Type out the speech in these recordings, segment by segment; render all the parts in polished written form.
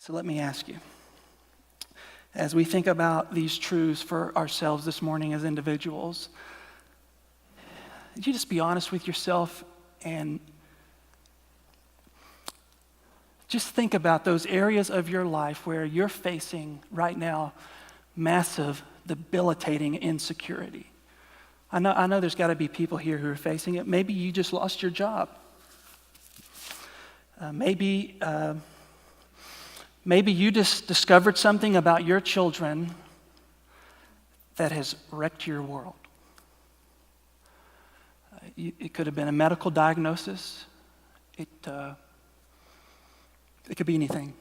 So let me ask you, as we think about these truths for ourselves this morning as individuals, would you just be honest with yourself and just think about those areas of your life where you're facing right now massive, debilitating insecurity. I know there's got to be people here who are facing it. Maybe you just lost your job. Maybe you just discovered something about your children that has wrecked your world. It could have been a medical diagnosis. It could be anything.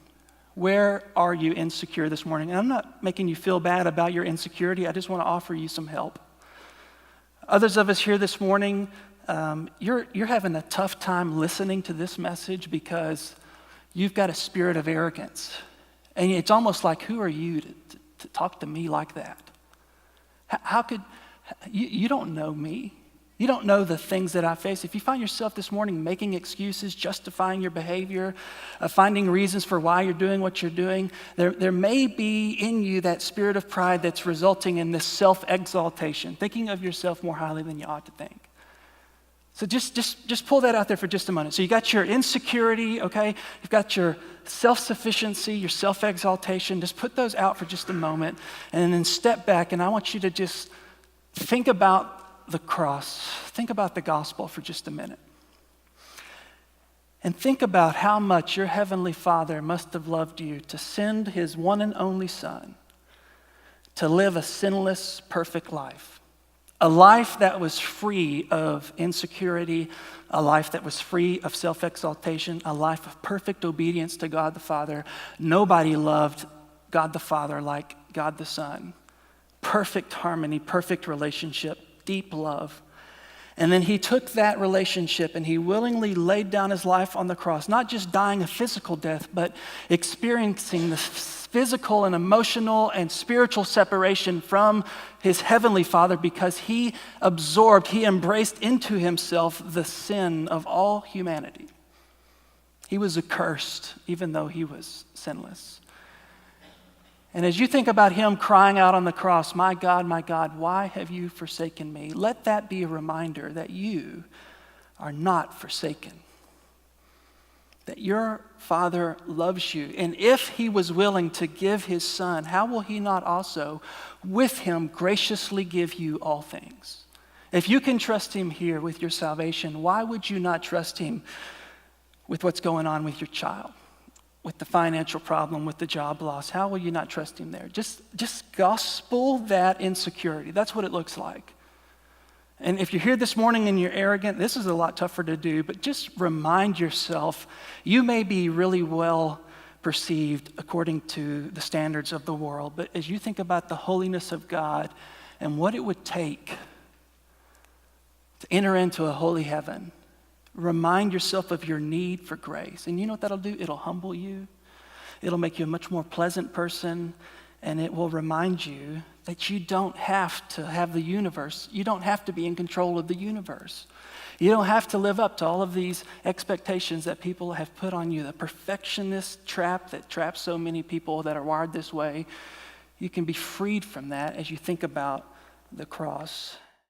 Where are you insecure this morning? And I'm not making you feel bad about your insecurity. I just want to offer you some help. Others of us here this morning, you're having a tough time listening to this message because you've got a spirit of arrogance. And it's almost like, who are you to talk to me like that? How could, you don't know me. You don't know the things that I face. If you find yourself this morning making excuses, justifying your behavior, finding reasons for why you're doing what you're doing, there may be in you that spirit of pride that's resulting in this self-exaltation, thinking of yourself more highly than you ought to think. So just pull that out there for just a moment. So you got your insecurity, okay? You've got your self-sufficiency, your self-exaltation. Just put those out for just a moment and then step back, and I want you to just think about the cross. Think about the gospel for just a minute. And think about how much your heavenly Father must have loved you to send his one and only Son to live a sinless, perfect life. A life that was free of insecurity, a life that was free of self-exaltation, a life of perfect obedience to God the Father. Nobody loved God the Father like God the Son. Perfect harmony, perfect relationship, deep love. And then he took that relationship and he willingly laid down his life on the cross, not just dying a physical death, but experiencing the physical and emotional and spiritual separation from his heavenly Father because he embraced into himself the sin of all humanity. He was accursed even though he was sinless. And as you think about him crying out on the cross, my God, why have you forsaken me? Let that be a reminder that you are not forsaken. That your Father loves you. And if he was willing to give his Son, how will he not also with him graciously give you all things? If you can trust him here with your salvation, why would you not trust him with what's going on with your child? With the financial problem, with the job loss, how will you not trust him there? Just gospel that insecurity. That's what it looks like. And if you're here this morning and you're arrogant, this is a lot tougher to do, but just remind yourself, you may be really well perceived according to the standards of the world, but as you think about the holiness of God and what it would take to enter into a holy heaven, remind yourself of your need for grace. And you know what that'll do? It'll humble you. It'll make you a much more pleasant person. And it will remind you that you don't have to have the universe. You don't have to be in control of the universe. You don't have to live up to all of these expectations that people have put on you. The perfectionist trap that traps so many people that are wired this way. You can be freed from that as you think about the cross.